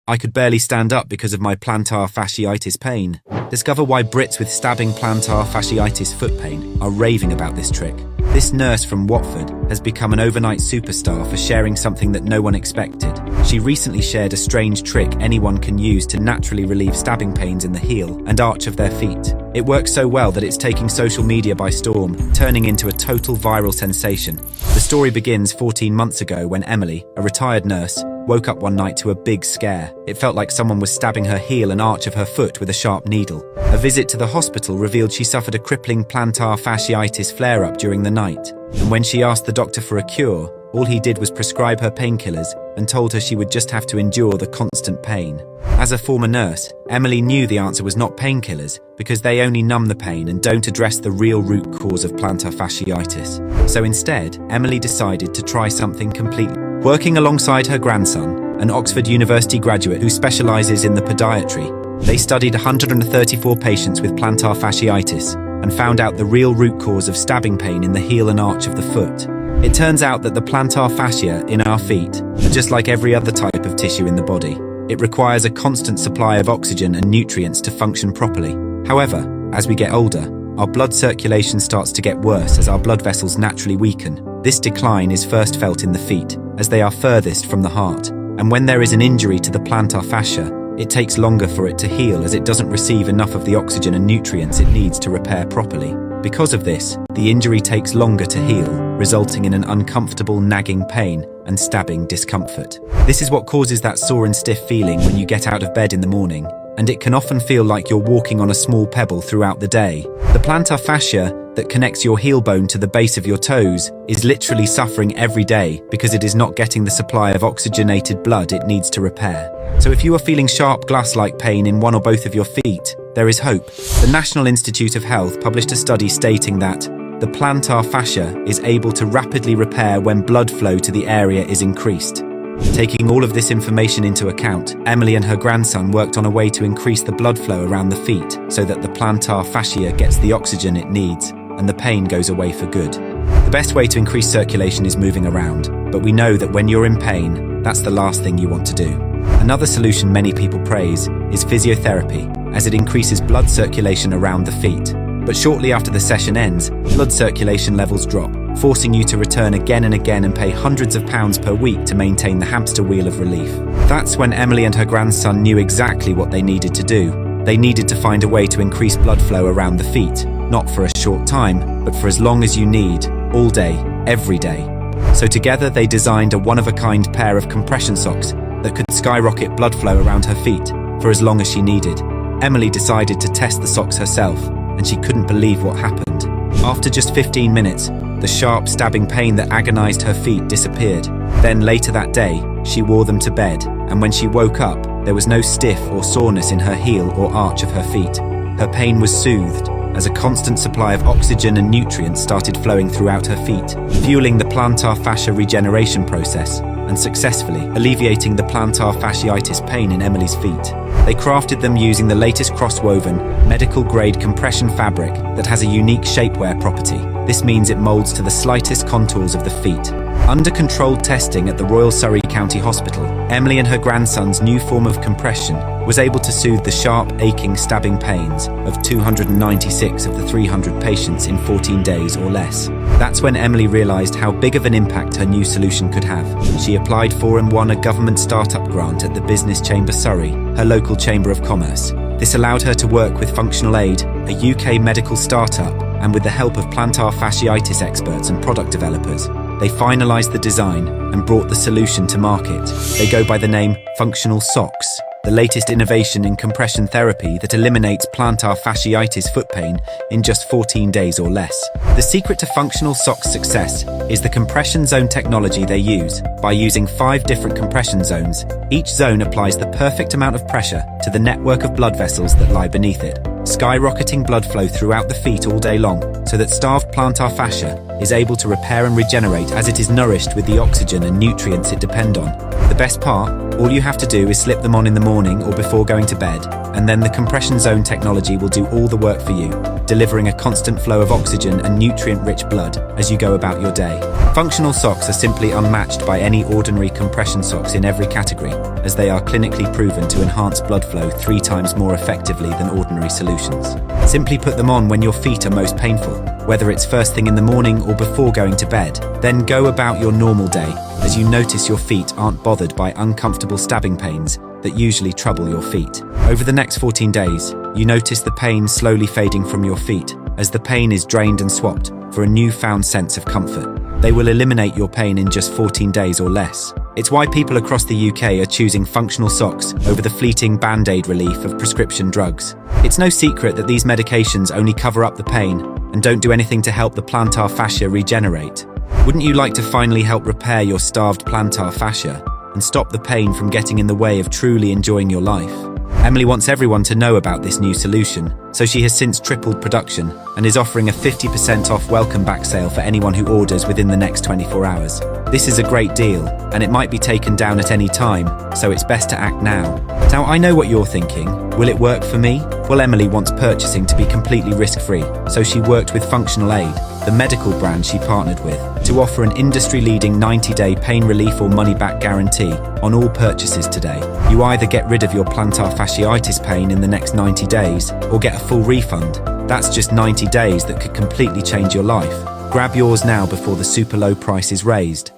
I could barely stand up because of my plantar fasciitis pain. Discover why Brits with stabbing plantar fasciitis foot pain are raving about this trick. This nurse from Watford has become an overnight superstar for sharing something that no one expected. She recently shared a strange trick anyone can use to naturally relieve stabbing pains in the heel and arch of their feet. It works so well that it's taking social media by storm, turning into a total viral sensation. The story begins 14 months ago when Emily, a retired nurse, woke up one night to a big scare. It felt like someone was stabbing her heel and arch of her foot with a sharp needle. A visit to the hospital revealed she suffered a crippling plantar fasciitis flare-up during the night. And when she asked the doctor for a cure, all he did was prescribe her painkillers and told her she would just have to endure the constant pain. As a former nurse, Emily knew the answer was not painkillers because they only numb the pain and don't address the real root cause of plantar fasciitis. So instead, Emily decided to try something completely. Working alongside her grandson, an Oxford University graduate who specialises in the podiatry, they studied 134 patients with plantar fasciitis and found out the real root cause of stabbing pain in the heel and arch of the foot. It turns out that the plantar fascia in our feet are just like every other type of tissue in the body. It requires a constant supply of oxygen and nutrients to function properly. However, as we get older, our blood circulation starts to get worse as our blood vessels naturally weaken. This decline is first felt in the feet, as they are furthest from the heart. And when there is an injury to the plantar fascia, it takes longer for it to heal as it doesn't receive enough of the oxygen and nutrients it needs to repair properly. Because of this, the injury takes longer to heal, resulting in an uncomfortable nagging pain and stabbing discomfort. This is what causes that sore and stiff feeling when you get out of bed in the morning, and it can often feel like you're walking on a small pebble throughout the day. The plantar fascia that connects your heel bone to the base of your toes is literally suffering every day because it is not getting the supply of oxygenated blood it needs to repair. So if you are feeling sharp glass-like pain in one or both of your feet, there is hope. The National Institute of Health published a study stating that the plantar fascia is able to rapidly repair when blood flow to the area is increased. Taking all of this information into account, Emily and her grandson worked on a way to increase the blood flow around the feet so that the plantar fascia gets the oxygen it needs and the pain goes away for good. The best way to increase circulation is moving around, but we know that when you're in pain, that's the last thing you want to do. Another solution many people praise is physiotherapy, as it increases blood circulation around the feet. But shortly after the session ends, blood circulation levels drop, forcing you to return again and again and pay hundreds of pounds per week to maintain the hamster wheel of relief. That's when Emily and her grandson knew exactly what they needed to do. They needed to find a way to increase blood flow around the feet, not for a short time, but for as long as you need, all day, every day. So together they designed a one-of-a-kind pair of compression socks that could skyrocket blood flow around her feet for as long as she needed. Emily decided to test the socks herself, and she couldn't believe what happened. After just 15 minutes, the sharp stabbing pain that agonized her feet disappeared. Then later that day, she wore them to bed, and when she woke up, there was no stiff or soreness in her heel or arch of her feet. Her pain was soothed as a constant supply of oxygen and nutrients started flowing throughout her feet, fueling the plantar fascia regeneration process and successfully alleviating the plantar fasciitis pain in Emily's feet. They crafted them using the latest cross-woven, medical-grade compression fabric that has a unique shapewear property. This means it molds to the slightest contours of the feet. Under controlled testing at the Royal Surrey County Hospital, Emily and her grandson's new form of compression was able to soothe the sharp, aching, stabbing pains of 296 of the 300 patients in 14 days or less. That's when Emily realised how big of an impact her new solution could have. She applied for and won a government startup grant at the Business Chamber Surrey, her local chamber of commerce. This allowed her to work with Functional Aid, a UK medical startup, and with the help of plantar fasciitis experts and product developers, they finalised the design and brought the solution to market. They go by the name Functional Socks, the latest innovation in compression therapy that eliminates plantar fasciitis foot pain in just 14 days or less. The secret to Functional Socks' success is the compression zone technology they use. By using 5 different compression zones, each zone applies the perfect amount of pressure to the network of blood vessels that lie beneath it, skyrocketing blood flow throughout the feet all day long, so that starved plantar fascia is able to repair and regenerate as it is nourished with the oxygen and nutrients it depends on. The The best part? All you have to do is slip them on in the morning or before going to bed, and then the compression zone technology will do all the work for you, delivering a constant flow of oxygen and nutrient-rich blood as you go about your day. Functional socks are simply unmatched by any ordinary compression socks in every category, as they are clinically proven to enhance blood flow 3 times more effectively than ordinary solutions. Simply put them on when your feet are most painful, whether it's first thing in the morning or before going to bed. Then go about your normal day as you notice your feet aren't bothered by uncomfortable stabbing pains that usually trouble your feet. Over the next 14 days, you notice the pain slowly fading from your feet as the pain is drained and swapped for a newfound sense of comfort. They will eliminate your pain in just 14 days or less. It's why people across the UK are choosing functional socks over the fleeting band-aid relief of prescription drugs. It's no secret that these medications only cover up the pain and don't do anything to help the plantar fascia regenerate. Wouldn't you like to finally help repair your starved plantar fascia and stop the pain from getting in the way of truly enjoying your life? Emily wants everyone to know about this new solution, so she has since tripled production and is offering a 50% off welcome back sale for anyone who orders within the next 24 hours. This is a great deal, and it might be taken down at any time, so it's best to act now. Now, I know what you're thinking. Will it work for me? Well, Emily wants purchasing to be completely risk-free, so she worked with Functional Aid, the medical brand she partnered with, to offer an industry-leading 90-day pain relief or money-back guarantee on all purchases today. You either get rid of your plantar fasciitis pain in the next 90 days or get a full refund. That's just 90 days that could completely change your life. Grab yours now before the super low price is raised.